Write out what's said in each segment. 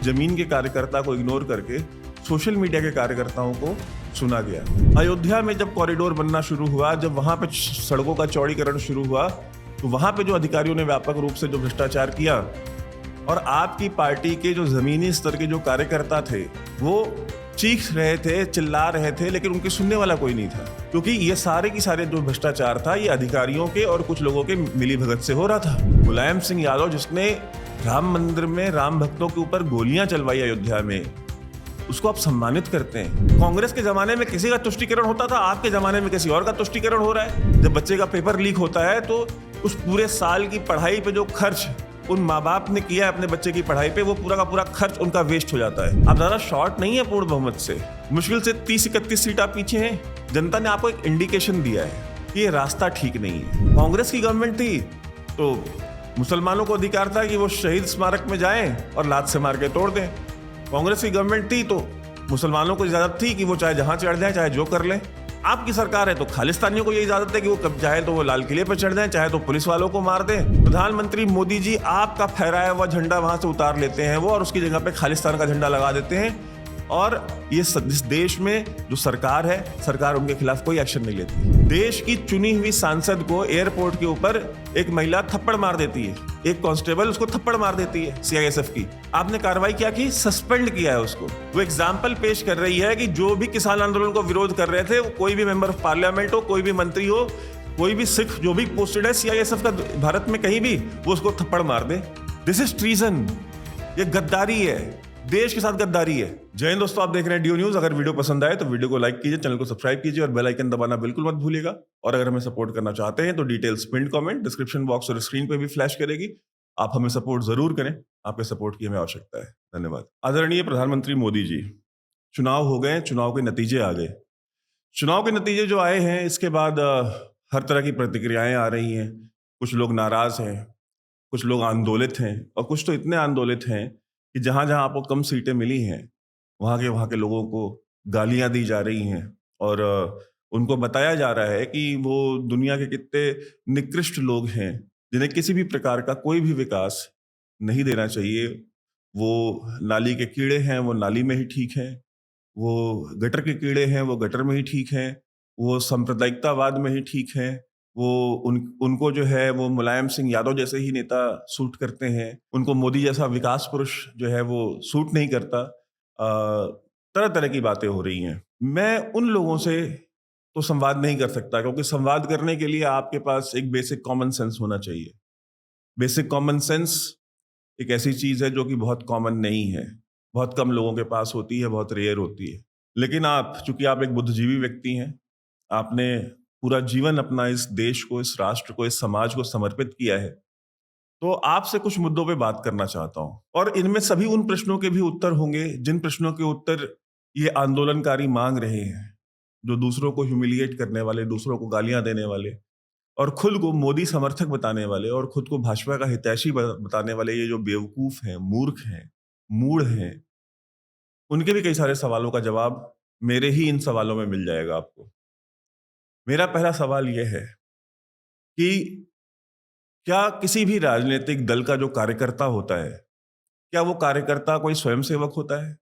जमीन के कार्यकर्ता को इग्नोर करके सोशल मीडिया के कार्यकर्ताओं को सुना गया। अयोध्या में जब कॉरिडोर बनना शुरू हुआ, जब वहां पे सड़कों का चौड़ीकरण शुरू हुआ, तो वहां पे जो अधिकारियों ने व्यापक रूप से जो भ्रष्टाचार किया, और आपकी पार्टी के जो जमीनी स्तर के जो कार्यकर्ता थे वो चीख रहे थे, चिल्ला रहे थे, लेकिन उनकी सुनने वाला कोई नहीं था, क्योंकि ये सारे की सारे जो भ्रष्टाचार था ये अधिकारियों के और कुछ लोगों के मिलीभगत से हो रहा था। मुलायम सिंह यादव, जिसने राम मंदिर में राम भक्तों के ऊपर गोलियां चलवाई अयोध्या में, उसको आप सम्मानित करते हैं। कांग्रेस के जमाने में किसी का तुष्टीकरण होता था, आपके जमाने में किसी और का तुष्टीकरण हो रहा है। जब बच्चे का पेपर लीक होता है तो उस पूरे साल की पढ़ाई पे जो खर्च उन माँ बाप ने किया है अपने बच्चे की पढ़ाई पे, वो पूरा का पूरा खर्च उनका वेस्ट हो जाता है। आप ज्यादा शॉर्ट नहीं है पूर्ण बहुमत से, मुश्किल से 30-31 सीट आप पीछे हैं। जनता ने आपको एक इंडिकेशन दिया है कि ये रास्ता ठीक नहीं है। कांग्रेस की गवर्नमेंट थी तो मुसलमानों को अधिकार था कि वो शहीद स्मारक में जाएं और लात से मार के तोड़ दें। कांग्रेस की गवर्नमेंट थी तो मुसलमानों को इजाजत थी कि वो चाहे जहां चढ़ जाए, चाहे जो कर लें। आपकी सरकार है तो खालिस्तानियों को ये इजाजत है कि वो कब चाहे तो वो लाल किले पर चढ़ जाएं, चाहे तो पुलिस वालों को मार दें। प्रधानमंत्री मोदी जी आपका फहराया हुआ झंडा वहां से उतार लेते हैं वो, और उसकी जगह पे खालिस्तान का झंडा लगा देते हैं। और ये इस देश में जो सरकार है, सरकार उनके खिलाफ कोई एक्शन नहीं लेती। देश की चुनी हुई सांसद को एयरपोर्ट के ऊपर एक महिला थप्पड़ मार देती है, एक कांस्टेबल उसको थप्पड़ मार देती है सीआईएसएफ की। आपने कार्रवाई क्या की? सस्पेंड किया है उसको। वो एग्जाम्पल पेश कर रही है कि जो भी किसान आंदोलन को विरोध कर रहे थे, कोई भी मेंबर ऑफ पार्लियामेंट हो, कोई भी मंत्री हो, कोई भी सिख जो भी पोस्टेड है सीआईएसएफ का भारत में कहीं भी, वो उसको थप्पड़ मार दे। This is treason. ये गद्दारी है, देश के साथ गद्दारी है। जय हिंद दोस्तों, आप देख रहे हैं DO न्यूज। अगर वीडियो पसंद आए तो वीडियो को लाइक कीजिए, चैनल को सब्सक्राइब कीजिए और बेल आइकन दबाना बिल्कुल मत भूलिएगा। और अगर हमें सपोर्ट करना चाहते हैं तो details pin comment, description box और स्क्रीन पे भी फ्लैश करेगी। आप हमें सपोर्ट जरूर करें, आपके सपोर्ट की हमें आवश्यकता है। धन्यवाद। आदरणीय प्रधानमंत्री मोदी जी, चुनाव हो गए, चुनाव के नतीजे आ गए। चुनाव के नतीजे जो आए हैं, इसके बाद हर तरह की प्रतिक्रियाएं आ रही हैं। कुछ लोग नाराज हैं, कुछ लोग आंदोलित हैं, और कुछ तो इतने आंदोलित हैं कि जहां जहां आपको कम सीटें मिली हैं वहां के लोगों को गालियां दी जा रही हैं, और उनको बताया जा रहा है कि वो दुनिया के कितने निकृष्ट लोग हैं, जिन्हें किसी भी प्रकार का कोई भी विकास नहीं देना चाहिए। वो नाली के कीड़े हैं, वो नाली में ही ठीक हैं। वो गटर के कीड़े हैं, वो गटर में ही ठीक हैं। वो सांप्रदायिकतावाद में ही ठीक हैं। वो उनको जो है वो मुलायम सिंह यादव जैसे ही नेता सूट करते हैं। उनको मोदी जैसा विकास पुरुष जो है वो सूट नहीं करता। तरह तरह की बातें हो रही हैं। मैं उन लोगों से तो संवाद नहीं कर सकता, क्योंकि संवाद करने के लिए आपके पास एक बेसिक कॉमन सेंस होना चाहिए। बेसिक कॉमन सेंस एक ऐसी चीज है जो कि बहुत कॉमन नहीं है, बहुत कम लोगों के पास होती है, बहुत रेयर होती है। लेकिन आप, चूंकि आप एक बुद्धिजीवी व्यक्ति हैं, आपने पूरा जीवन अपना इस देश को, इस राष्ट्र को, इस समाज को समर्पित किया है, तो आपसे कुछ मुद्दों पे बात करना चाहता हूं। और इनमें सभी उन प्रश्नों के भी उत्तर होंगे जिन प्रश्नों के उत्तर ये आंदोलनकारी मांग रहे हैं, जो दूसरों को ह्यूमिलिएट करने वाले, दूसरों को गालियां देने वाले, और खुद को मोदी समर्थक बताने वाले, और खुद को भाजपा का हितैषी बताने वाले ये जो बेवकूफ हैं, मूर्ख हैं, मूढ़ हैं, उनके भी कई सारे सवालों का जवाब मेरे ही इन सवालों में मिल जाएगा आपको। मेरा पहला सवाल यह है कि क्या किसी भी राजनीतिक दल का जो कार्यकर्ता होता है, क्या वो कार्यकर्ता कोई स्वयंसेवक होता है?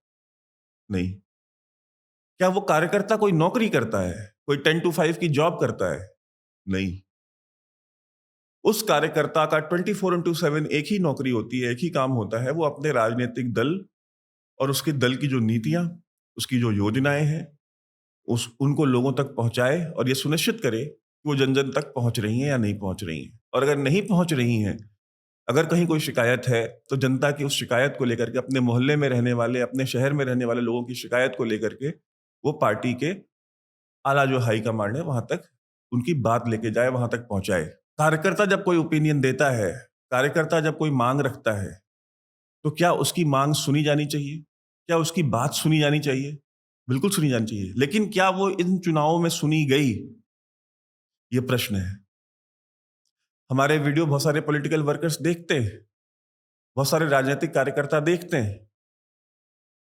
नहीं। क्या वो कार्यकर्ता कोई नौकरी करता है, कोई 10 to 5 की जॉब करता है? नहीं। उस कार्यकर्ता का 24/7 एक ही नौकरी होती है, एक ही काम होता है। वो अपने राजनीतिक दल और उसके दल की जो नीतियां, उसकी जो योजनाएं हैं, उनको लोगों तक पहुंचाए और ये सुनिश्चित करे कि वो जन जन तक पहुंच रही हैं या नहीं पहुंच रही हैं। और अगर नहीं पहुंच रही हैं, अगर कहीं कोई शिकायत है, तो जनता की उस शिकायत को लेकर के, अपने मोहल्ले में रहने वाले, अपने शहर में रहने वाले लोगों की शिकायत को लेकर के वो पार्टी के आला जो हाई कमांड है वहां तक उनकी बात लेके जाए, वहां तक पहुंचाए। कार्यकर्ता जब कोई ओपिनियन देता है, कार्यकर्ता जब कोई मांग रखता है, तो क्या उसकी मांग सुनी जानी चाहिए? क्या उसकी बात सुनी जानी चाहिए? बिल्कुल सुनी जानी चाहिए। लेकिन क्या वो इन चुनावों में सुनी गई? ये प्रश्न है। हमारे वीडियो बहुत सारे पॉलिटिकल वर्कर्स देखते हैं, बहुत सारे राजनीतिक कार्यकर्ता देखते हैं।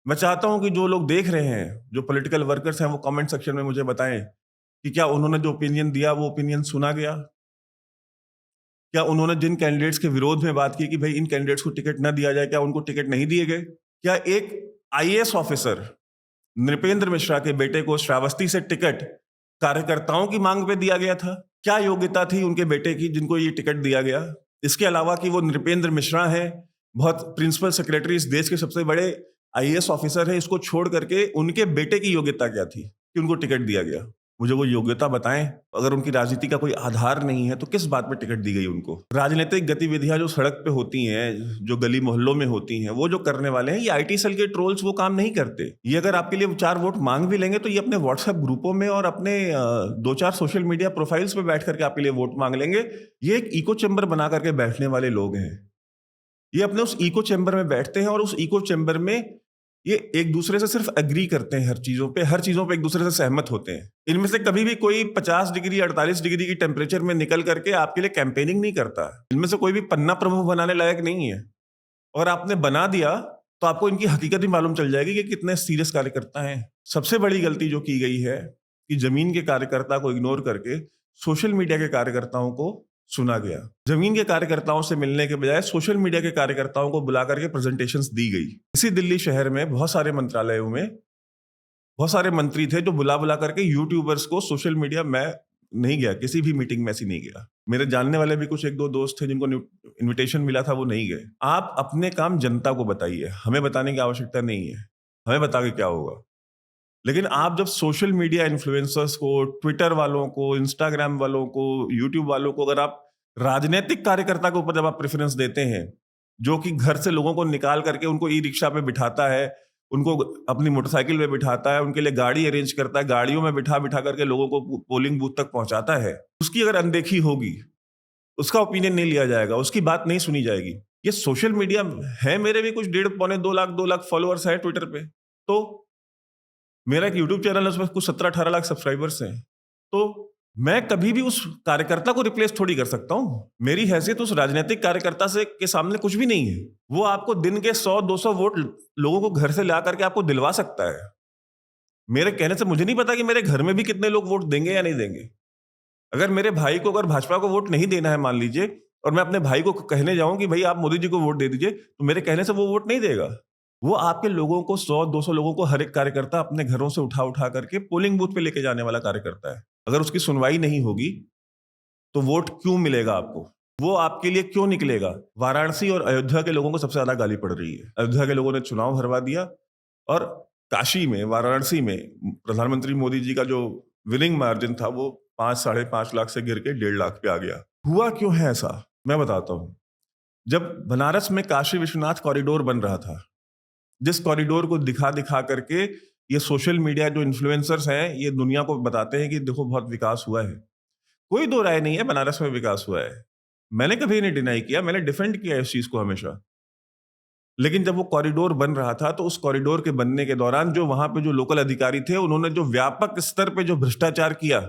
मैं चाहता हूं कि जो लोग देख रहे हैं, जो पॉलिटिकल वर्कर्स हैं, वो कमेंट सेक्शन में मुझे बताएं कि क्या उन्होंने जो ओपिनियन दिया वो ओपिनियन सुना गया? क्या उन्होंने जिन कैंडिडेट्स के विरोध में बात की कि भाई इन कैंडिडेट्स को टिकट न दिया जाए, क्या उनको टिकट नहीं दिए गए? क्या एक आईएएस ऑफिसर नृपेंद्र मिश्रा के बेटे को श्रावस्ती से टिकट कार्यकर्ताओं की मांग पे दिया गया था? क्या योग्यता थी उनके बेटे की जिनको ये टिकट दिया गया? इसके अलावा कि वो नृपेंद्र मिश्रा है, बहुत प्रिंसिपल सेक्रेटरी, इस देश के सबसे बड़े आईएएस ऑफिसर है, इसको छोड़ करके उनके बेटे की योग्यता क्या थी कि उनको टिकट दिया गया? मुझे वो योग्यता बताएं। अगर उनकी राजनीति का कोई आधार नहीं है तो किस बात पे टिकट दी गई उनको? राजनीतिक गतिविधियां जो सड़क पे होती हैं, जो गली मोहल्लों में होती हैं, वो जो करने वाले हैं, ये आईटी सेल के ट्रोल्स वो काम नहीं करते। ये अगर आपके लिए 4 वोट मांग भी लेंगे तो ये अपने व्हाट्सएप ग्रुपों में और अपने 2-4 सोशल मीडिया प्रोफाइल्स पे बैठ करके आपके लिए वोट मांग लेंगे। ये एक इको चैम्बर बना करके बैठने वाले लोग हैं। ये अपने उस इको चैम्बर में बैठते हैं और उस इको चैम्बर में ये एक दूसरे से सिर्फ एग्री करते हैं, हर चीजों पे एक दूसरे से सहमत होते हैं। इनमें से कभी भी कोई 50 डिग्री 48 डिग्री की टेम्परेचर में निकल करके आपके लिए कैंपेनिंग नहीं करता। इनमें से कोई भी पन्ना प्रमुख बनाने लायक नहीं है। और आपने बना दिया तो आपको इनकी हकीकत भी मालूम चल जाएगी कि कितने सीरियस कार्यकर्ता हैं। सबसे बड़ी गलती जो की गई है कि जमीन के कार्यकर्ता को इग्नोर करके सोशल मीडिया के कार्यकर्ताओं को सुना गया। जमीन के कार्यकर्ताओं से मिलने के बजाय सोशल मीडिया के कार्यकर्ताओं को बुला करके प्रेजेंटेशंस दी गई। इसी दिल्ली शहर में बहुत सारे मंत्रालयों में बहुत सारे मंत्री थे जो बुला बुला करके यूट्यूबर्स को सोशल मीडिया, मैं नहीं गया किसी भी मीटिंग में, ऐसी नहीं गया। मेरे जानने वाले भी कुछ 1-2 दोस्त थे जिनको इनविटेशन मिला था, वो नहीं गए। आप अपने काम जनता को बताइए, हमें बताने की आवश्यकता नहीं है। हमें बता के क्या होगा? लेकिन आप जब सोशल मीडिया इन्फ्लुएंसर्स को, ट्विटर वालों को, इंस्टाग्राम वालों को, यूट्यूब वालों को, अगर आप राजनीतिक कार्यकर्ता के ऊपर जब आप प्रेफरेंस देते हैं, जो कि घर से लोगों को निकाल करके उनको ई रिक्शा पे बिठाता है, उनको अपनी मोटरसाइकिल पे बिठाता है, उनके लिए गाड़ी अरेंज करता है, गाड़ियों में बिठा बिठा करके लोगों को पोलिंग बूथ तक पहुंचाता है, उसकी अगर अनदेखी होगी, उसका ओपिनियन नहीं लिया जाएगा, उसकी बात नहीं सुनी जाएगी। ये सोशल मीडिया है, मेरे भी कुछ 1.5 पौने 2 लाख फॉलोअर्स है ट्विटर पे, तो मेरा एक यूट्यूब चैनल है, उसमें कुछ 17-18 लाख सब्सक्राइबर्स हैं। तो मैं कभी भी उस कार्यकर्ता को रिप्लेस थोड़ी कर सकता हूं। मेरी हैसियत उस राजनीतिक कार्यकर्ता से के सामने कुछ भी नहीं है। वो आपको दिन के 100-200 वोट लोगों को घर से ला करके आपको दिलवा सकता है। मेरे कहने से मुझे नहीं पता कि मेरे घर में भी कितने लोग वोट देंगे या नहीं देंगे। अगर मेरे भाई को, अगर भाजपा को वोट नहीं देना है मान लीजिए, और मैं अपने भाई को कहने जाऊं कि भाई आप मोदी जी को वोट दे दीजिए, तो मेरे कहने से वो वोट नहीं देगा। वो आपके लोगों को, 100-200 लोगों को, हर एक कार्यकर्ता अपने घरों से उठा उठा करके पोलिंग बूथ पे लेके जाने वाला कार्यकर्ता है। अगर उसकी सुनवाई नहीं होगी तो वोट क्यों मिलेगा आपको? वो आपके लिए क्यों निकलेगा? वाराणसी और अयोध्या के लोगों को सबसे ज्यादा गाली पड़ रही है। अयोध्या के लोगों ने चुनाव हरवा दिया और काशी में, वाराणसी में प्रधानमंत्री मोदी जी का जो विनिंग मार्जिन था वो 5-5.5 लाख से गिर के 1.5 लाख पे आ गया। हुआ क्यों है ऐसा? मैं बताता हूं। जब बनारस में काशी विश्वनाथ कॉरिडोर बन रहा था, जिस कॉरिडोर को दिखा दिखा करके ये सोशल मीडिया जो इन्फ्लुएंसर्स हैं, ये दुनिया को बताते हैं कि देखो बहुत विकास हुआ है। कोई दो राय नहीं है, बनारस में विकास हुआ है। मैंने कभी नहीं डिनाई किया, मैंने डिफेंड किया इस चीज को हमेशा। लेकिन जब वो कॉरिडोर बन रहा था तो उस कॉरिडोर के बनने के दौरान जो वहां पे जो लोकल अधिकारी थे, उन्होंने जो व्यापक स्तर पे जो भ्रष्टाचार किया,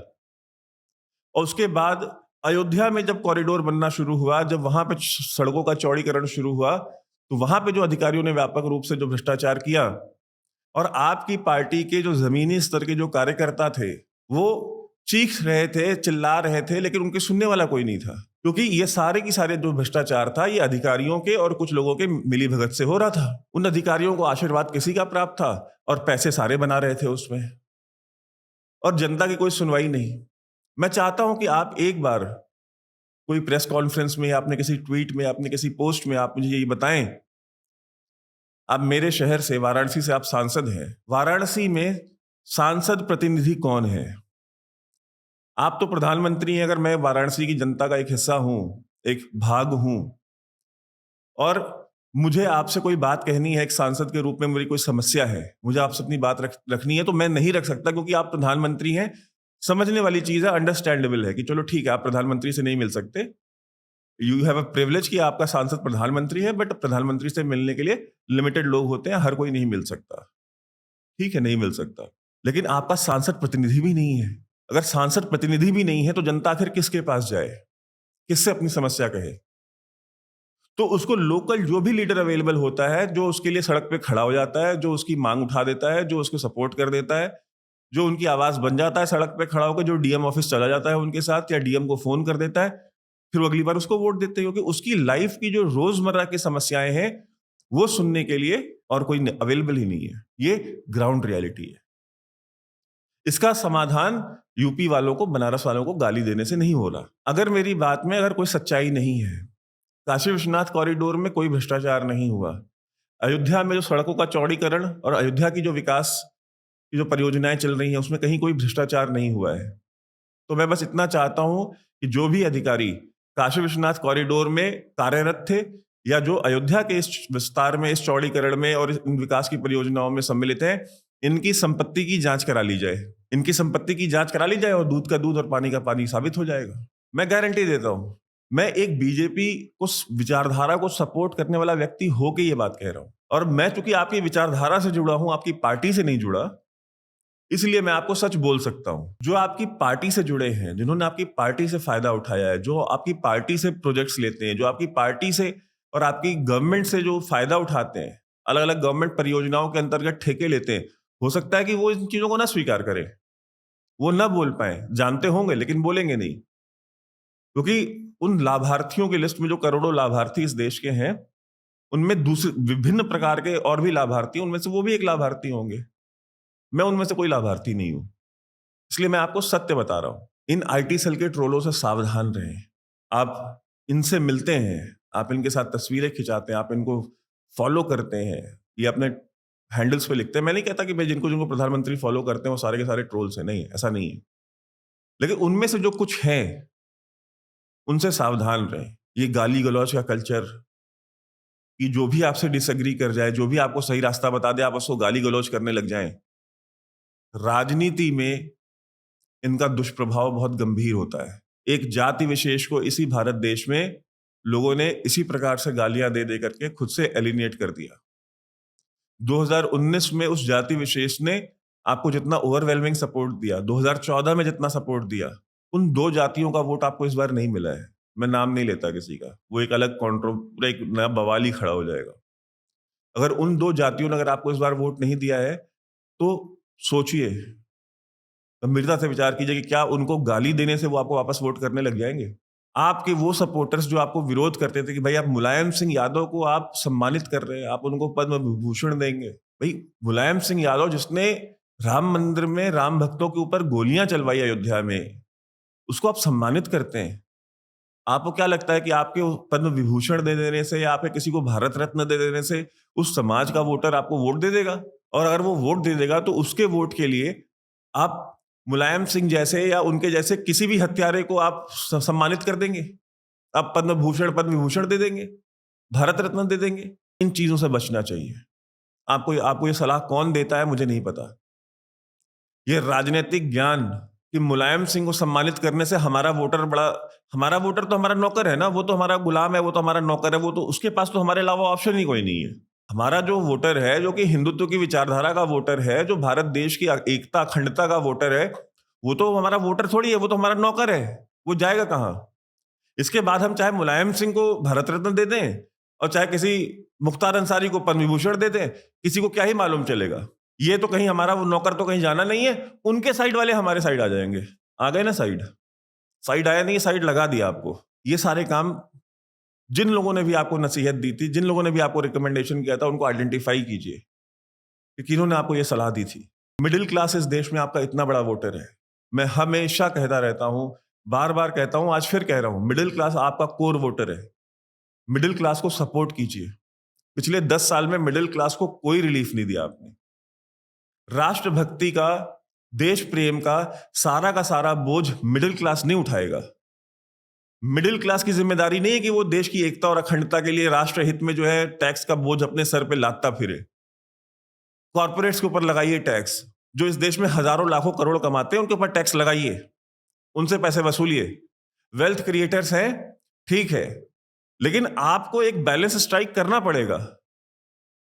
और उसके बाद अयोध्या में जब कॉरिडोर बनना शुरू हुआ, जब वहां पे सड़कों का चौड़ीकरण शुरू हुआ, तो वहां पे जो अधिकारियों ने व्यापक रूप से जो भ्रष्टाचार किया, और आपकी पार्टी के जो जमीनी स्तर के जो कार्यकर्ता थे वो चीख रहे थे, चिल्ला रहे थे, लेकिन उनके सुनने वाला कोई नहीं था, क्योंकि ये सारे की सारे जो भ्रष्टाचार था ये अधिकारियों के और कुछ लोगों के मिलीभगत से हो रहा था। उन अधिकारियों को आशीर्वाद किसी का प्राप्त था और पैसे सारे बना रहे थे उसमें, और जनता की कोई सुनवाई नहीं। मैं चाहता हूं कि आप एक बार कोई प्रेस कॉन्फ्रेंस में, आपने किसी ट्वीट में, आपने किसी पोस्ट में आप मुझे ये बताएं, आप मेरे शहर से, वाराणसी से आप सांसद हैं, वाराणसी में सांसद प्रतिनिधि कौन है? आप तो प्रधानमंत्री हैं। अगर मैं वाराणसी की जनता का एक हिस्सा हूं, एक भाग हूं, और मुझे आपसे कोई बात कहनी है, एक सांसद के रूप में मेरी कोई समस्या है, मुझे आपसे अपनी बात रखनी है, तो मैं नहीं रख सकता, क्योंकि आप प्रधानमंत्री हैं। समझने वाली चीज है, अंडरस्टैंडेबल है कि चलो ठीक है, आप प्रधानमंत्री से नहीं मिल सकते, यू हैव अ प्रिविलेज कि आपका सांसद प्रधानमंत्री है, बट प्रधानमंत्री से मिलने के लिए लिमिटेड लोग होते हैं, हर कोई नहीं मिल सकता। ठीक है, नहीं मिल सकता, लेकिन आपका सांसद प्रतिनिधि भी नहीं है। अगर सांसद प्रतिनिधि भी नहीं है तो जनता आखिर किसके पास जाए, किससे अपनी समस्या कहे? तो उसको लोकल जो भी लीडर अवेलेबल होता है, जो उसके लिए सड़क पे खड़ा हो जाता है, जो उसकी मांग उठा देता है, जो उसको सपोर्ट कर देता है, जो उनकी आवाज बन जाता है सड़क पे खड़ा होकर, जो डीएम ऑफिस चला जाता है उनके साथ, या डीएम को फोन कर देता है, फिर वो अगली बार उसको वोट देते हैं, क्योंकि उसकी लाइफ की जो रोजमर्रा की समस्याएं हैं वो सुनने के लिए और कोई अवेलेबल ही नहीं है। ये ग्राउंड रियलिटी है। इसका समाधान यूपी वालों को, बनारस वालों को गाली देने से नहीं हो रहा। अगर मेरी बात में अगर कोई सच्चाई नहीं है, काशी विश्वनाथ कॉरिडोर में कोई भ्रष्टाचार नहीं हुआ, अयोध्या में जो सड़कों का चौड़ीकरण और अयोध्या की जो विकास की जो परियोजनाएं चल रही हैं उसमें कहीं कोई भ्रष्टाचार नहीं हुआ है, तो मैं बस इतना चाहता हूं कि जो भी अधिकारी काशी विश्वनाथ कॉरिडोर में कार्यरत थे या जो अयोध्या के इस विस्तार में, इस चौड़ीकरण में और इन विकास की परियोजनाओं में सम्मिलित हैं, इनकी संपत्ति की जांच करा ली जाए। इनकी संपत्ति की जांच करा ली जाए और दूध का दूध और पानी का पानी साबित हो जाएगा। मैं गारंटी देता हूं। मैं एक बीजेपी को विचारधारा को सपोर्ट करने वाला व्यक्ति होकर ये बात कह रहा हूं, और मैं चूंकि आपकी विचारधारा से जुड़ा हूं, आपकी पार्टी से नहीं जुड़ा, इसलिए मैं आपको सच बोल सकता हूं। जो आपकी पार्टी से जुड़े हैं, जिन्होंने आपकी पार्टी से फायदा उठाया है, जो आपकी पार्टी से प्रोजेक्ट्स लेते हैं, जो आपकी पार्टी से और आपकी गवर्नमेंट से जो फायदा उठाते हैं, अलग अलग गवर्नमेंट परियोजनाओं के अंतर्गत ठेके लेते हैं, हो सकता है कि वो इन चीजों को ना स्वीकार करें, वो ना बोल पाए, जानते होंगे लेकिन बोलेंगे नहीं, क्योंकि उन लाभार्थियों की लिस्ट में जो करोड़ों लाभार्थी इस देश के हैं, उनमें दूसरे विभिन्न प्रकार के और भी लाभार्थी, उनमें से वो भी एक लाभार्थी होंगे। मैं उनमें से कोई लाभार्थी नहीं हूं, इसलिए मैं आपको सत्य बता रहा हूं। इन आईटी सेल के ट्रोलों से सावधान रहें। आप इनसे मिलते हैं, आप इनके साथ तस्वीरें खिंचाते हैं, आप इनको फॉलो करते हैं, ये अपने हैंडल्स पे लिखते हैं। मैं नहीं कहता कि भाई जिनको जिनको प्रधानमंत्री फॉलो करते हैं वो सारे के सारे ट्रोल्स हैं, नहीं, ऐसा नहीं है, लेकिन उनमें से जो कुछ है उनसे सावधान रहें। ये गाली गलौज का कल्चर, कि जो भी आपसे डिसएग्री कर जाए, जो भी आपको सही रास्ता बता दे, आप उसको गाली गलौज करने लग जाएं, राजनीति में इनका दुष्प्रभाव बहुत गंभीर होता है। एक जाति विशेष को इसी भारत देश में लोगों ने इसी प्रकार से गालियां दे दे करके खुद से एलिनेट कर दिया। 2019 में उस जाति विशेष ने आपको जितना ओवरवेलमिंग सपोर्ट दिया, 2014 में जितना सपोर्ट दिया, उन दो जातियों का वोट आपको इस बार नहीं मिला है। मैं नाम नहीं लेता किसी का, वो एक अलग पूरा एक नया बवाल ही खड़ा हो जाएगा। अगर उन दो जातियों ने अगर आपको इस बार वोट नहीं दिया है, तो सोचिए, गंभीरता से विचार कीजिए कि क्या उनको गाली देने से वो आपको वापस वोट करने लग जाएंगे। आपके वो सपोर्टर्स जो आपको विरोध करते थे कि भाई आप मुलायम सिंह यादव को आप सम्मानित कर रहे हैं, आप उनको पद्म विभूषण देंगे। भाई मुलायम सिंह यादव जिसने राम मंदिर में राम भक्तों के ऊपर गोलियां चलवाई अयोध्या में, उसको आप सम्मानित करते हैं। आपको क्या लगता है कि आपके पद्म विभूषण दे देने से या आपके किसी को भारत रत्न दे देने से उस समाज का वोटर आपको वोट दे देगा? और अगर वो वोट दे देगा तो उसके वोट के लिए आप मुलायम सिंह जैसे या उनके जैसे किसी भी हत्यारे को आप सम्मानित कर देंगे? आप पद्म भूषण पद्म विभूषण दे देंगे, भारत रत्न दे देंगे? इन चीजों से बचना चाहिए। आपको ये सलाह कौन देता है मुझे नहीं पता। ये राजनीतिक ज्ञान कि मुलायम सिंह को सम्मानित करने से हमारा वोटर तो हमारा नौकर है ना, वो तो हमारा गुलाम है, वो तो हमारा नौकर है, वो तो उसके पास तो हमारे अलावा ऑप्शन ही कोई नहीं है। हमारा जो वोटर है, जो कि हिंदुत्व की विचारधारा का वोटर है, जो भारत देश की एकता अखंडता का वोटर है, वो तो हमारा वोटर थोड़ी है, वो तो हमारा नौकर है। वो जाएगा कहां? इसके बाद हम चाहे मुलायम सिंह को भारत रत्न दे दें और चाहे किसी मुख्तार अंसारी को पद्म विभूषण दे दें, किसी को क्या ही मालूम चलेगा। ये तो कहीं हमारा वो नौकर तो कहीं जाना नहीं है, उनके साइड वाले हमारे साइड आ जाएंगे। आ गए ना, साइड आया नहीं, साइड लगा दिया आपको। ये सारे काम जिन लोगों ने भी आपको नसीहत दी थी, जिन लोगों ने भी आपको रिकमेंडेशन किया था, उनको आइडेंटिफाई कीजिए कि किन्होंने आपको ये सलाह दी थी। मिडिल क्लास इस देश में आपका इतना बड़ा वोटर है। मैं हमेशा कहता रहता हूं, बार बार कहता हूं, आज फिर कह रहा हूं, मिडिल क्लास आपका कोर वोटर है। मिडिल क्लास को सपोर्ट कीजिए। पिछले 10 साल में मिडिल क्लास को कोई रिलीफ नहीं दिया आपने। राष्ट्रभक्ति का, देश प्रेम का सारा बोझ मिडिल क्लास नहीं उठाएगा। मिडिल क्लास की जिम्मेदारी नहीं है कि वो देश की एकता और अखंडता के लिए राष्ट्र हित में जो है टैक्स का बोझ अपने सर पे लादता फिरे। कॉर्पोरेट्स के ऊपर लगाइए टैक्स, जो इस देश में हजारों लाखों करोड़ कमाते हैं उनके ऊपर टैक्स लगाइए, उनसे पैसे वसूलिए। वेल्थ क्रिएटर्स हैं, ठीक है, लेकिन आपको एक बैलेंस स्ट्राइक करना पड़ेगा।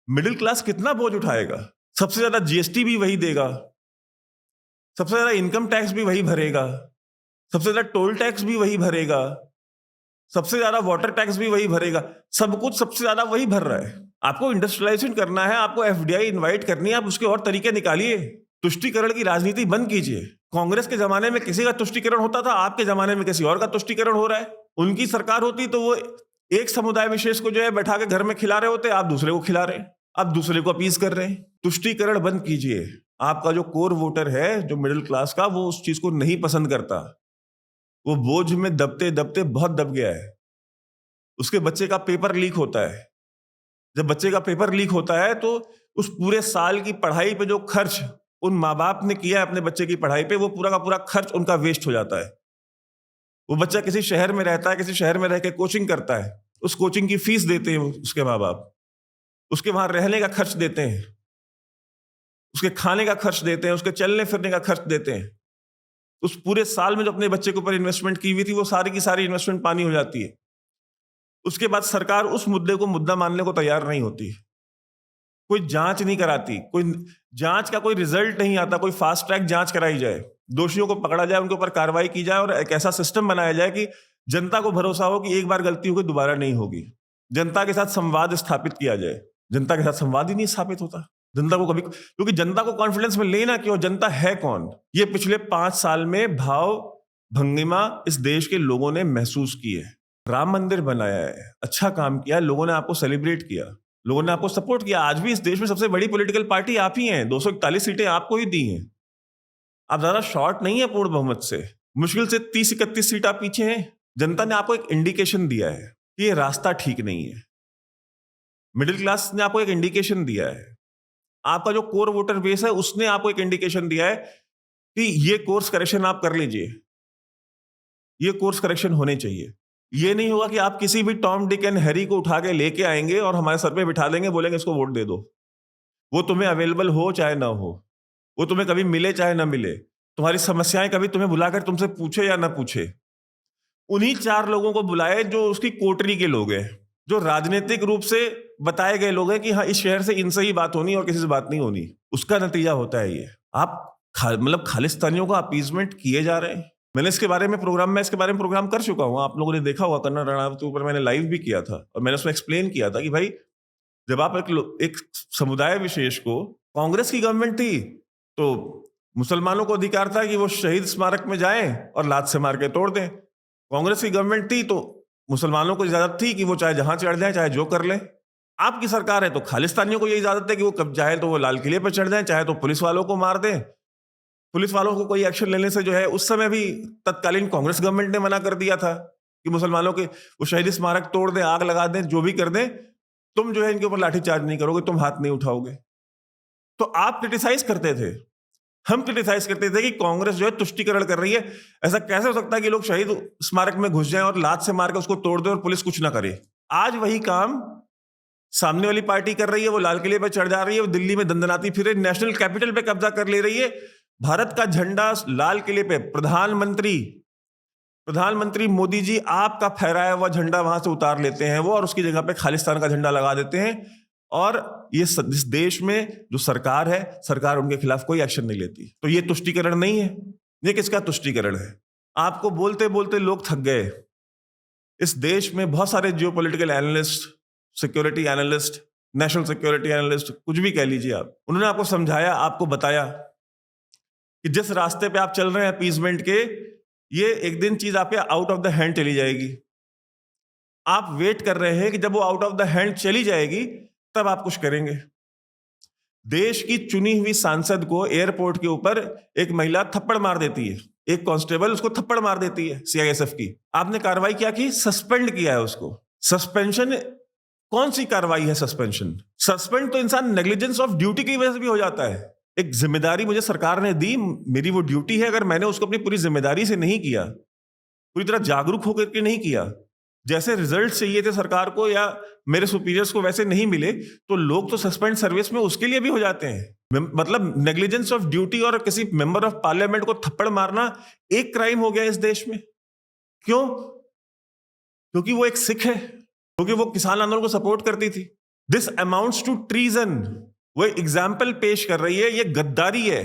मिडिल क्लास कितना बोझ उठाएगा? सबसे ज्यादा जीएसटी भी वही देगा, सबसे ज्यादा इनकम टैक्स भी वही भरेगा, सबसे ज्यादा टोल टैक्स भी वही भरेगा, सबसे ज्यादा वाटर टैक्स भी वही भरेगा, सब कुछ सबसे ज्यादा वही भर रहा है। आपको इंडस्ट्रियलाइजेशन करना है, आपको एफडीआई इनवाइट करनी है, आप उसके और तरीके निकालिए। तुष्टीकरण की राजनीति बंद कीजिए। कांग्रेस के जमाने में किसी का तुष्टीकरण होता था, आपके जमाने में किसी और का तुष्टीकरण हो रहा है। उनकी सरकार होती तो वो एक समुदाय विशेष को जो है बैठा के घर में खिला रहे होते, आप दूसरे को खिला रहे हैं, आप दूसरे को अपीज कर रहे हैं। तुष्टीकरण बंद कीजिए। आपका जो कोर वोटर है, जो मिडिल क्लास का, वो उस चीज को नहीं पसंद करता। वो बोझ में दबते दबते बहुत दब गया है। उसके बच्चे का पेपर लीक होता है। जब बच्चे का पेपर लीक होता है तो उस पूरे साल की पढ़ाई पे जो खर्च उन माँ बाप ने किया है अपने बच्चे की पढ़ाई पे, वो पूरा का पूरा खर्च उनका वेस्ट हो जाता है। वो बच्चा किसी शहर में रहता है, किसी शहर में रह के कोचिंग करता है, उस कोचिंग की फीस देते हैं उसके माँ बाप, उसके वहां रहने का खर्च देते हैं, उसके खाने का खर्च देते हैं, उसके चलने फिरने का खर्च देते हैं। उस पूरे साल में जो अपने बच्चे के ऊपर इन्वेस्टमेंट की हुई थी, वो सारी की सारी इन्वेस्टमेंट पानी हो जाती है। उसके बाद सरकार उस मुद्दे को मुद्दा मानने को तैयार नहीं होती, कोई जांच नहीं कराती, कोई जांच का कोई रिजल्ट नहीं आता, कोई फास्ट ट्रैक जांच कराई जाए, दोषियों को पकड़ा जाए, उनके ऊपर कार्रवाई की जाए और एक ऐसा सिस्टम बनाया जाए कि जनता को भरोसा हो कि एक बार गलती होगी दोबारा नहीं होगी। जनता के साथ संवाद स्थापित किया जाए। जनता के साथ संवाद ही नहीं स्थापित होता। जनता को कभी, क्योंकि जनता को कॉन्फिडेंस में लेना क्यों, जनता है कौन? ये पिछले 5 साल में भाव भंगिमा इस देश के लोगों ने महसूस की है। राम मंदिर बनाया है, अच्छा काम किया, लोगों ने आपको सेलिब्रेट किया, लोगों ने आपको सपोर्ट किया। आज भी इस देश में सबसे बड़ी पॉलिटिकल पार्टी आप ही हैं, 241 सीटें आपको ही दी हैं। आप ज्यादा शॉर्ट नहीं है पूर्ण बहुमत से, मुश्किल से 30-31 सीट आप पीछे हैं। जनता ने आपको एक इंडिकेशन दिया है कि ये रास्ता ठीक नहीं है। मिडिल क्लास ने आपको एक इंडिकेशन दिया है, आपका जो कोर वोटर बेस है उसने आपको एक इंडिकेशन दिया है कि ये कोर्स करेक्शन आप कर लीजिए, ये कोर्स करेक्शन होने चाहिए। ये नहीं होगा कि आप किसी भी टॉम डिक एंड हैरी को उठा के लेके आएंगे और हमारे सर पे बिठा देंगे, बोलेंगे इसको वोट दे दो। वो तुम्हें अवेलेबल हो चाहे ना हो, वो तुम्हें कभी मिले चाहे ना मिले, तुम्हारी समस्याएं कभी तुम्हें बुलाकर तुमसे पूछे या ना पूछे। उन्हीं 4 लोगों को बुलाए जो उसकी कोटरी के लोग हैं, जो राजनीतिक रूप से बताए गए लोग हैं कि हाँ इस शहर से इनसे ही बात होनी और किसी से बात नहीं होनी। उसका नतीजा होता है ये। आप मतलब खालिस्तानियों का अपीजमेंट किए जा रहे हैं। मैंने इसके बारे में प्रोग्राम कर चुका हूं, आप लोगों ने देखा होगा। कन्नड़ रणौत के ऊपर मैंने लाइव भी किया था और मैंने उसमें एक्सप्लेन किया था कि भाई जब आप एक समुदाय विशेष को, कांग्रेस की गवर्नमेंट थी तो मुसलमानों को अधिकार था कि वो शहीद स्मारक में जाएं और लात से मार के तोड़ दें। कांग्रेस की गवर्नमेंट थी तो मुसलमानों को इजाजत थी कि वो चाहे जहां चढ़ जाए, चाहे जो कर ले। आपकी सरकार है तो खालिस्तानियों को ये इजाजत है कि वो कब चाहे तो वो लाल किले पर चढ़ जाए, चाहे तो पुलिस वालों को मार दें। पुलिस वालों को कोई एक्शन लेने से जो है, उस समय भी तत्कालीन कांग्रेस गवर्नमेंट ने मना कर दिया था कि मुसलमानों के वो शहीद स्मारक तोड़ दें, आग लगा दें, जो भी कर दें, तुम जो है इनके ऊपर लाठीचार्ज नहीं करोगे, तुम हाथ नहीं उठाओगे। तो आप क्रिटिसाइज करते थे, हम क्रिटिसाइज करते थे कि कांग्रेस जो है तुष्टीकरण कर रही है। ऐसा कैसे हो सकता है कि लोग शहीद स्मारक में घुस जाएं और लात से मार के उसको तोड़ दें और पुलिस कुछ ना करे। आज वही काम सामने वाली पार्टी कर रही है, वो लाल किले पे चढ़ जा रही है, वो दिल्ली में दंदनाती फिरे, नेशनल कैपिटल पे कब्जा कर ले रही है। भारत का झंडा लाल किले पे प्रधानमंत्री मोदी जी आपका फहराया हुआ झंडा वहां से उतार लेते हैं वो, और उसकी जगह पे खालिस्तान का झंडा लगा देते हैं। और ये इस देश में जो सरकार है, सरकार उनके खिलाफ कोई एक्शन नहीं लेती। तो ये तुष्टीकरण नहीं है, ये किसका तुष्टीकरण है? आपको बोलते बोलते लोग थक गए। इस देश में बहुत सारे geopolitical analyst, security analyst, national security analyst, कुछ भी कह लीजिए आप, उन्होंने आपको समझाया, आपको बताया कि जिस रास्ते पे आप चल रहे हैं अपीजमेंट के, ये एक दिन चीज आप आउट ऑफ द हैंड चली जाएगी। आप वेट कर रहे हैं कि जब वो आउट ऑफ द हैंड चली जाएगी तब आप कुछ करेंगे। देश की चुनी हुई सांसद को एयरपोर्ट के ऊपर एक महिला थप्पड़ मार देती है, एक कांस्टेबल उसको थप्पड़ मार देती है सीआईएसएफ की। आपने कार्रवाई क्या की? सस्पेंड किया है उसको। सस्पेंशन कौन सी कार्रवाई है? सस्पेंड तो इंसान नेग्लिजेंस ऑफ ड्यूटी की वजह से भी हो जाता है। एक जिम्मेदारी मुझे सरकार ने दी, मेरी वो ड्यूटी है, अगर मैंने उसको अपनी पूरी जिम्मेदारी से नहीं किया, पूरी तरह जागरूक होकर के नहीं किया, जैसे रिजल्ट चाहिए थे सरकार को या मेरे सुपीरियर्स को वैसे नहीं मिले, तो लोग तो सस्पेंड सर्विस में उसके लिए भी हो जाते हैं। मतलब नेग्लिजेंस ऑफ ड्यूटी और किसी मेंबर ऑफ पार्लियामेंट को थप्पड़ मारना एक क्राइम हो गया इस देश में। क्यों? क्योंकि वो एक सिख है, क्योंकि वो किसान आंदोलन को सपोर्ट करती थी। This amounts to treason. वो एग्जाम्पल पेश कर रही है, ये गद्दारी है।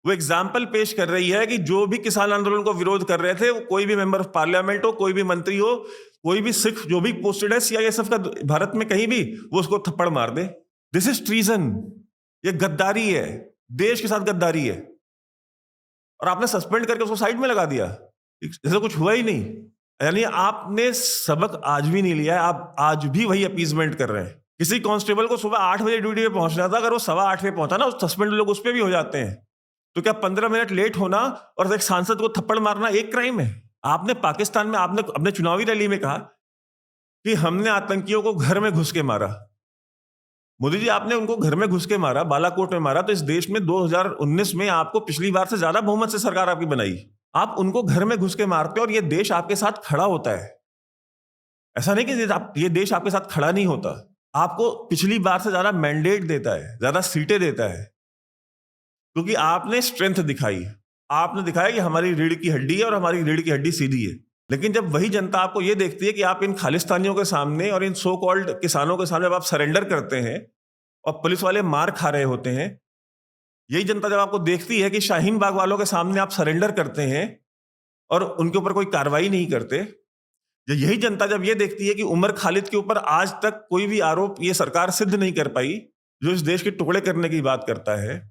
वो एग्जाम्पल पेश कर रही है कि जो भी किसान आंदोलन को विरोध कर रहे थे, कोई भी मेंबर ऑफ पार्लियामेंट हो, कोई भी मंत्री हो, कोई भी सिख जो भी पोस्टेड है सीआईएसएफ का भारत में कहीं भी, वो उसको थप्पड़ मार दे। This is treason. ये गद्दारी है, देश के साथ गद्दारी है। और आपने सस्पेंड करके उसको साइड में लगा दिया, जैसे कुछ हुआ ही नहीं। यानी आपने सबक आज भी नहीं लिया है, आप आज भी वही अपीजमेंट कर रहे हैं। किसी कांस्टेबल को सुबह 8 बजे ड्यूटी पे पहुंचना था, अगर वो 8:15 पे पहुंचा ना, सस्पेंड लोग उस पे भी हो जाते हैं। तो क्या 15 मिनट लेट होना और एक सांसद को थप्पड़ मारना एक क्राइम है? आपने पाकिस्तान में आपने अपने चुनावी रैली में कहा कि हमने आतंकियों को घर में घुस के मारा। मोदी जी, आपने उनको घर में घुस के मारा, बालाकोट में मारा, तो इस देश में 2019 में आपको पिछली बार से ज्यादा बहुमत से सरकार आपकी बनाई। आप उनको घर में घुस के मारते हो और ये देश आपके साथ खड़ा होता है। ऐसा नहीं कि ये देश आपके साथ खड़ा नहीं होता, आपको पिछली बार से ज्यादा मैंडेट देता है, ज्यादा सीटें देता है, क्योंकि आपने स्ट्रेंथ दिखाई। आपने दिखाया कि हमारी रीढ़ की हड्डी है और हमारी रीढ़ की हड्डी सीधी है। लेकिन जब वही जनता आपको ये देखती है कि आप इन खालिस्तानियों के सामने और इन सो कॉल्ड किसानों के सामने जब आप सरेंडर करते हैं और पुलिस वाले मार खा रहे होते हैं, यही जनता जब आपको देखती है कि शाहीन बाग वालों के सामने आप सरेंडर करते हैं और उनके ऊपर कोई कार्रवाई नहीं करते, यही जनता जब ये देखती है कि उमर खालिद के ऊपर आज तक कोई भी आरोप ये सरकार सिद्ध नहीं कर पाई, जो इस देश के टुकड़े करने की बात करता है,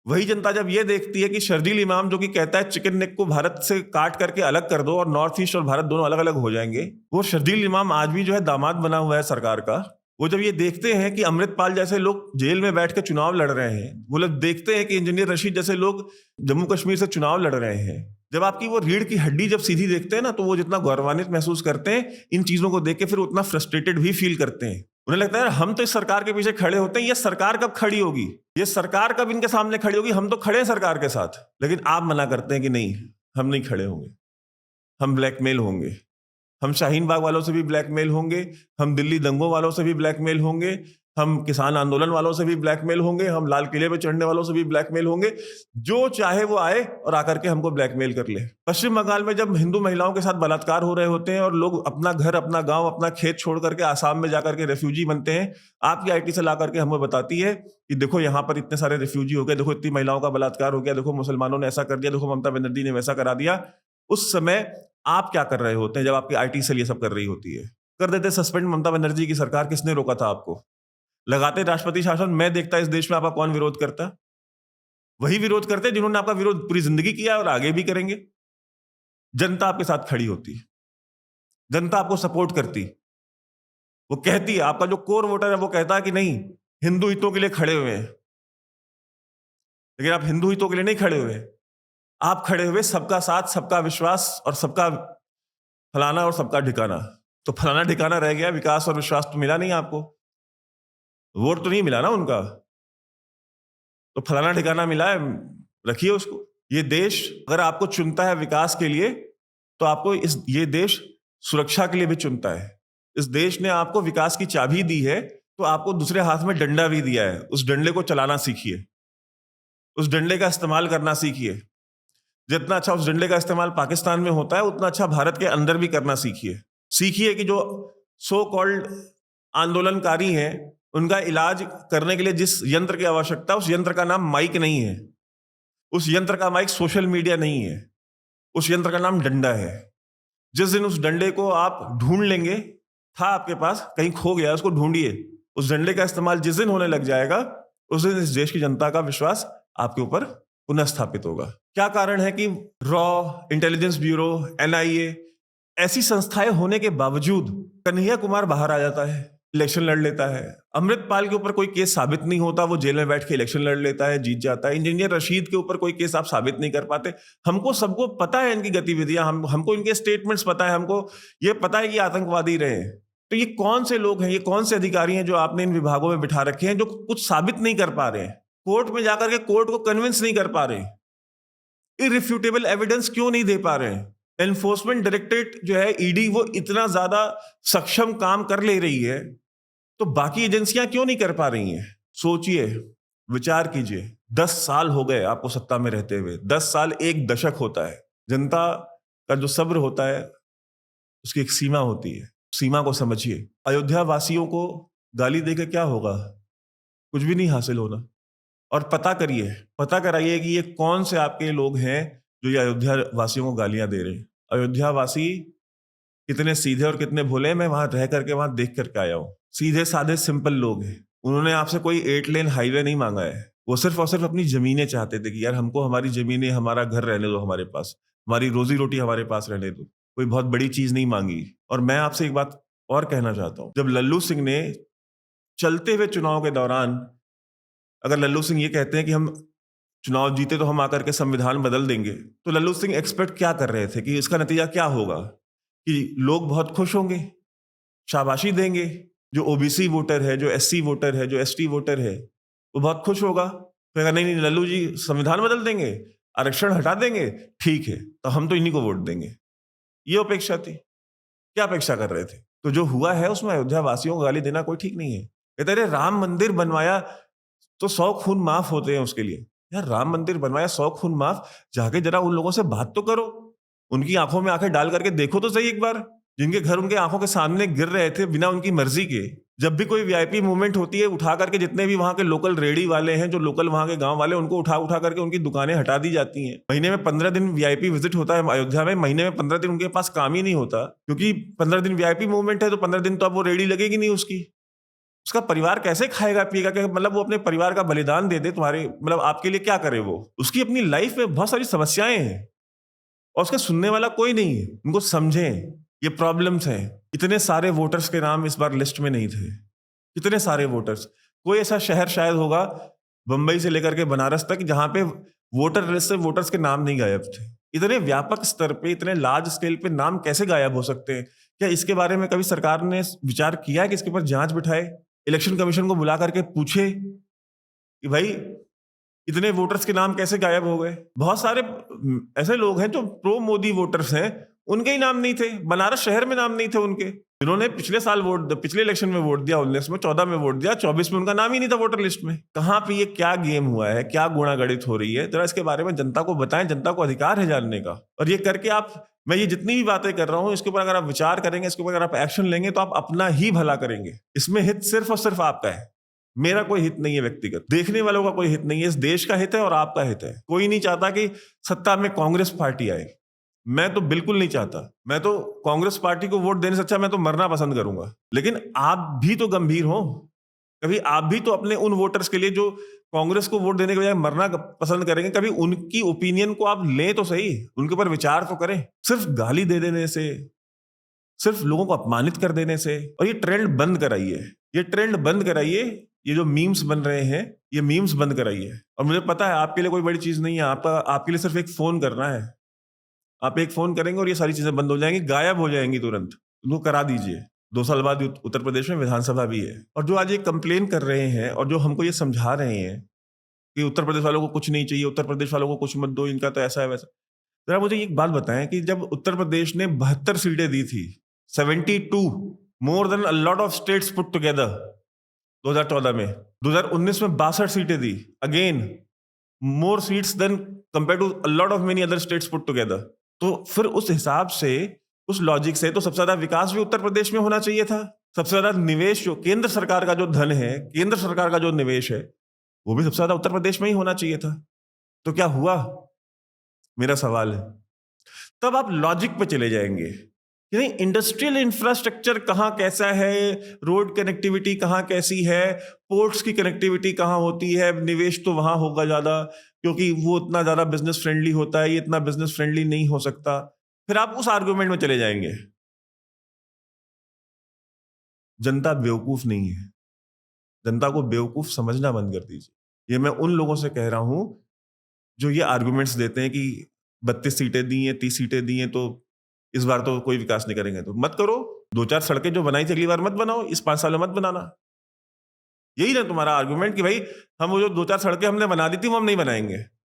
वही जनता जब ये देखती है कि शर्जील इमाम जो कि कहता है चिकन नेक को भारत से काट करके अलग कर दो और नॉर्थ ईस्ट और भारत दोनों अलग अलग हो जाएंगे, वो शर्जील इमाम आज भी जो है दामाद बना हुआ है सरकार का। वो जब ये देखते हैं कि अमृतपाल जैसे लोग जेल में बैठ के चुनाव लड़ रहे हैं, वो लोग देखते हैं कि इंजीनियर रशीद जैसे लोग जम्मू कश्मीर से चुनाव लड़ रहे हैं, जब आपकी वो रीढ़ की हड्डी जब सीधी देखते हैं ना, तो वो जितना गौरवान्वित महसूस करते हैं इन चीजों को देख के, फिर उतना फ्रस्ट्रेटेड भी फील करते हैं। उन्हें लगता है हम तो इस सरकार के पीछे खड़े होते हैं, ये सरकार कब खड़ी होगी, ये सरकार कब इनके सामने खड़ी होगी, हम तो खड़े हैं सरकार के साथ। लेकिन आप मना करते हैं कि नहीं, हम नहीं खड़े होंगे, हम ब्लैकमेल होंगे, हम शाहीन बाग वालों से भी ब्लैकमेल होंगे, हम दिल्ली दंगों वालों से भी ब्लैकमेल होंगे, हम किसान आंदोलन वालों से भी ब्लैकमेल होंगे, हम लाल किले पे चढ़ने वालों से भी ब्लैकमेल होंगे। जो चाहे वो आए और आकर के हमको ब्लैकमेल कर ले। पश्चिम बंगाल में जब हिंदू महिलाओं के साथ बलात्कार हो रहे होते हैं और लोग अपना घर, अपना गांव, अपना खेत छोड़ करके आसाम में जाकर के रेफ्यूजी बनते हैं, आपकी आईटी से ला करके हमें बताती है कि देखो यहाँ पर इतने सारे रेफ्यूजी हो गए, देखो इतनी महिलाओं का बलात्कार हो गया, देखो मुसलमानों ने ऐसा कर दिया, देखो ममता बनर्जी ने वैसा करा दिया। उस समय आप क्या कर रहे होते हैं जब आपकी आईटी सेल ये सब कर रही होती है? कर देते सस्पेंड ममता बनर्जी की सरकार। किसने रोका था आपको? लगाते राष्ट्रपति शासन। मैं देखता इस देश में आपका कौन विरोध करता? वही विरोध करते जिन्होंने आपका विरोध पूरी जिंदगी किया और आगे भी करेंगे। जनता आपके साथ खड़ी होती, जनता आपको सपोर्ट करती, वो कहती है, आपका जो कोर वोटर है वो कहता है कि नहीं, हिंदू हितों के लिए खड़े हुए हैं। लेकिन आप हिंदू हितों के लिए नहीं खड़े हुए, आप खड़े हुए सबका साथ, सबका विश्वास और सबका फलाना और सबका ठिकाना। तो फलाना ठिकाना रह गया, विकास और विश्वास तो मिला नहीं आपको, वोट तो नहीं मिला ना उनका, तो फलाना ठिकाना मिला है, रखिए उसको। ये देश अगर आपको चुनता है विकास के लिए, तो आपको ये देश सुरक्षा के लिए भी चुनता है। इस देश ने आपको विकास की चाबी दी है, तो आपको दूसरे हाथ में डंडा भी दिया है। उस डंडे को चलाना सीखिए, उस डंडे का इस्तेमाल करना सीखिए। जितना अच्छा उस डंडे का इस्तेमाल पाकिस्तान में होता है, उतना अच्छा भारत के अंदर भी करना सीखिए। सीखिए कि जो सो कॉल्ड आंदोलनकारी हैं, उनका इलाज करने के लिए जिस यंत्र की आवश्यकता, उस यंत्र का नाम माइक नहीं है, उस यंत्र का माइक सोशल मीडिया नहीं है, उस यंत्र का नाम डंडा है। जिस दिन उस डंडे को आप ढूंढ लेंगे, था आपके पास, कहीं खो गया, उसको ढूंढिए। उस डंडे का इस्तेमाल जिस दिन होने लग जाएगा, उस दिन इस देश की जनता का विश्वास आपके ऊपर पुनः स्थापित होगा। क्या कारण है कि रॉ, इंटेलिजेंस ब्यूरो, एनआईए ऐसी संस्थाएं होने के बावजूद कन्हैया कुमार बाहर आ जाता है, इलेक्शन लड़ लेता है। अमृतपाल के ऊपर कोई केस साबित नहीं होता, वो जेल में बैठ के इलेक्शन लड़ लेता है, जीत जाता है। इंजीनियर रशीद के ऊपर कोई केस आप साबित नहीं कर पाते। हमको सबको पता है इनकी गतिविधियां, हमको इनके स्टेटमेंट्स पता है, हमको ये पता है कि आतंकवादी रहे। तो ये कौन से लोग हैं, ये कौन से अधिकारी हैं जो आपने इन विभागों में बिठा रखे हैं, जो कुछ साबित नहीं कर पा रहे हैं, कोर्ट में जाकर के कोर्ट को कन्विंस नहीं कर पा रहे, इररिफ्यूटेबल एविडेंस क्यों नहीं दे पा रहे हैं? एनफोर्समेंट डायरेक्टरेट जो है, ईडी, वो इतना ज्यादा सक्षम काम कर ले रही है, तो बाकी एजेंसियां क्यों नहीं कर पा रही हैं? सोचिए, विचार कीजिए। 10 साल हो गए आपको सत्ता में रहते हुए। 10 साल एक दशक होता है। जनता का जो सब्र होता है, उसकी एक सीमा होती है, सीमा को समझिए। अयोध्या वासियों को गाली देकर क्या होगा? कुछ भी नहीं हासिल होना। और पता करिए, पता कराइए कि ये कौन से आपके लोग हैं जो ये अयोध्या वासियों को गालियां दे रहे हैं। अयोध्या वासी कितने सीधे और कितने भोले हैं, मैं वहां रह करके, वहां देख करके आया हूं। सीधे साधे सिंपल लोग हैं। उन्होंने आपसे कोई 8 लेन हाईवे नहीं मांगा है। वो सिर्फ और सिर्फ अपनी जमीनें चाहते थे कि यार हमको हमारी जमीनें, हमारा घर रहने दो हमारे पास, हमारी रोजी रोटी हमारे पास रहने दो। कोई बहुत बड़ी चीज नहीं मांगी। और मैं आपसे एक बात और कहना चाहता हूं, जब लल्लू सिंह ने चलते हुए चुनाव के दौरान, अगर लल्लू सिंह ये कहते हैं कि हम चुनाव जीते तो हम आकर के संविधान बदल देंगे, तो लल्लू सिंह एक्सपेक्ट क्या कर रहे थे कि इसका नतीजा क्या होगा, कि लोग बहुत खुश होंगे, शाबाशी देंगे, जो ओबीसी वोटर है, जो एससी वोटर है, जो एसटी वोटर है, वो बहुत खुश होगा। तो अगर नहीं लल्लू जी संविधान बदल देंगे, आरक्षण हटा देंगे, ठीक है, तो हम तो इन्हीं को वोट देंगे। ये अपेक्षा थी। क्या अपेक्षा कर रहे थे? तो जो हुआ है उसमें अयोध्या वासियों को गाली देना कोई ठीक नहीं है। कहते अरे राम मंदिर बनवाया तो 100 खून माफ होते हैं उसके लिए। यार राम मंदिर बनवाया, 100 खून माफ, जाके जरा उन लोगों से बात तो करो, उनकी आंखों में आंखें डाल करके देखो तो सही एक बार, जिनके घर उनके आंखों के सामने गिर रहे थे बिना उनकी मर्जी के। जब भी कोई वीआईपी मूवमेंट होती है, उठा करके जितने भी वहां के लोकल रेडी वाले हैं, जो लोकल वहां के गांव वाले, उनको उठा उठा करके उनकी दुकानें हटा दी जाती हैं। महीने में 15 दिन वीआईपी विजिट होता है अयोध्या में, महीने में 15 दिन उनके पास काम ही नहीं होता, क्योंकि 15 दिन वीआईपी मूवमेंट है, तो 15 दिन तो अब वो रेडी लगेगी नहीं उसकी। उसका परिवार कैसे खाएगा पिएगा? कि मतलब वो अपने परिवार का बलिदान दे दे तुम्हारे, मतलब आपके लिए क्या करे वो? उसकी अपनी लाइफ में बहुत सारी समस्याएं हैं और उसका सुनने वाला कोई नहीं है। उनको समझें, ये प्रॉब्लम्स हैं। इतने सारे वोटर्स के नाम इस बार लिस्ट में नहीं थे, इतने सारे वोटर्स। कोई ऐसा शहर शायद होगा बंबई से लेकर के बनारस तक जहां पे वोटर लिस्ट से वोटर्स के नाम नहीं गायब थे। इतने व्यापक स्तर पे, इतने लार्ज स्केल पे नाम कैसे गायब हो सकते हैं? क्या इसके बारे में कभी सरकार ने विचार किया है कि इसके ऊपर जांच बिठाए, इलेक्शन कमीशन को बुला करके पूछे कि भाई इतने वोटर्स के नाम कैसे गायब हो गए? बहुत सारे ऐसे लोग हैं जो प्रो मोदी वोटर्स हैं, उनके ही नाम नहीं थे, बनारस शहर में नाम नहीं थे उनके, जिन्होंने पिछले साल पिछले इलेक्शन में वोट दिया, 19 में, 14 में वोट दिया, 24 में उनका नाम ही नहीं था वोटर लिस्ट में। कहां पे ये क्या गेम हुआ है, क्या गुणागणित हो रही है? जरा इसके बारे में जनता को बताएं, जनता को अधिकार है जानने का। और ये करके मैं ये जितनी भी बातें कर रहा हूं, इसके ऊपर अगर आप विचार करेंगे, इसके ऊपर अगर आप एक्शन लेंगे, तो आप अपना ही भला करेंगे। इसमें हित सिर्फ और सिर्फ आपका है, मेरा कोई हित नहीं है व्यक्तिगत, देखने वालों का कोई हित नहीं है। इस देश का हित है और आपका हित है। कोई नहीं चाहता कि सत्ता में कांग्रेस पार्टी आए, मैं तो बिल्कुल नहीं चाहता। मैं तो कांग्रेस पार्टी को वोट देने से अच्छा मैं तो मरना पसंद करूंगा। लेकिन आप भी तो गंभीर हो, कभी आप भी तो अपने उन वोटर्स के लिए जो कांग्रेस को वोट देने के बजाय मरना पसंद करेंगे, कभी उनकी ओपिनियन को आप लें तो सही, उनके ऊपर विचार तो करें। सिर्फ गाली दे देने से, सिर्फ लोगों को अपमानित कर देने से, और ये ट्रेंड बंद कराइए, ये ट्रेंड बंद कराइए। ये जो मीम्स बन रहे हैं, ये मीम्स बंद कराइए। और मुझे पता है आपके लिए कोई बड़ी चीज नहीं है, आपके लिए सिर्फ एक फोन करना है। आप एक फोन करेंगे और ये सारी चीजें बंद हो जाएंगी, गायब हो जाएंगी तुरंत। उनको करा दीजिए। 2 साल बाद उत्तर प्रदेश में विधानसभा भी है। और जो आज ये कंप्लेन कर रहे हैं और जो हमको ये समझा रहे हैं कि उत्तर प्रदेश वालों को कुछ नहीं चाहिए, उत्तर प्रदेश वालों को कुछ मत दो, इनका तो ऐसा है वैसा, जरा मुझे एक बात बताएं कि जब उत्तर प्रदेश ने 72 सीटें दी थी, 72, more than a lot of states put together 2014 में, 2019 में 62 सीटें दी, again more seats than compare to a lot of many other states put together. तो फिर उस हिसाब से, उस लॉजिक से, तो सबसे ज्यादा विकास भी उत्तर प्रदेश में होना चाहिए था। सबसे ज्यादा निवेश, जो केंद्र सरकार का जो धन है, केंद्र सरकार का जो निवेश है, वो भी सबसे ज्यादा उत्तर प्रदेश में ही होना चाहिए था। तो क्या हुआ? मेरा सवाल है। तब आप लॉजिक पे चले जाएंगे कि नहीं, इंडस्ट्रियल इंफ्रास्ट्रक्चर कहाँ कैसा है, रोड कनेक्टिविटी कहाँ कैसी है, पोर्ट्स की कनेक्टिविटी कहाँ होती है, निवेश तो वहां होगा ज्यादा, क्योंकि वो उतना ज्यादा बिजनेस फ्रेंडली होता है, ये इतना बिजनेस फ्रेंडली नहीं हो सकता। फिर आप उस आर्गुमेंट में चले जाएंगे। जनता बेवकूफ नहीं है, जनता को बेवकूफ समझना बंद कर दीजिए। ये मैं उन लोगों से कह रहा हूं जो ये आर्गुमेंट्स देते हैं कि 32 सीटें दी हैं, 30 सीटें दी हैं, तो इस बार तो कोई विकास नहीं करेंगे। तो मत करो। 2-4 सड़कें जो बनाई थी अगली बार मत बनाओ, इस 5 साल में मत बनाना। यही ना तुम्हारा आर्गुमेंट कि भाई हम वो जो 2-4 सड़कें हमने बना दी थी वो हम नहीं बनाएंगे,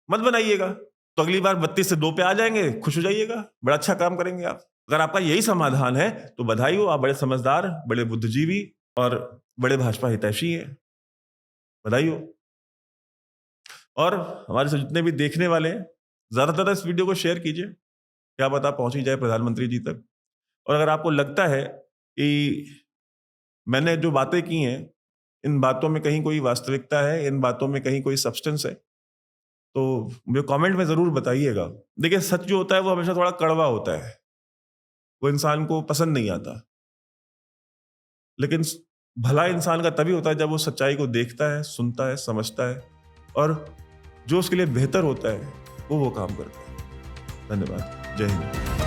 मत बनाइएगा, तो अगली बार 32 से 2 पे आ जाएंगे, खुश हो जाइएगा, बड़ा अच्छा काम करेंगे आप। अगर आपका यही समाधान है तो बधाई हो, आप बड़े समझदार, बड़े बुद्धिजीवी और बड़े भाजपा हितैषी हैं, बधाई हो। और हमारे से जितने भी देखने वाले हैं, ज्यादातर इस वीडियो को शेयर कीजिए, क्या पता पहुंच ही जाए प्रधानमंत्री जी तक। और अगर आपको लगता है कि मैंने जो बातें की हैं, इन बातों में कहीं कोई वास्तविकता है, इन बातों में कहीं कोई सब्सटेंस है, तो मुझे कमेंट में जरूर बताइएगा। देखिए, सच जो होता है वो हमेशा थोड़ा कड़वा होता है, वो इंसान को पसंद नहीं आता, लेकिन भला इंसान का तभी होता है जब वो सच्चाई को देखता है, सुनता है, समझता है, और जो उसके लिए बेहतर होता है वो काम करता है। धन्यवाद। जय हिंद।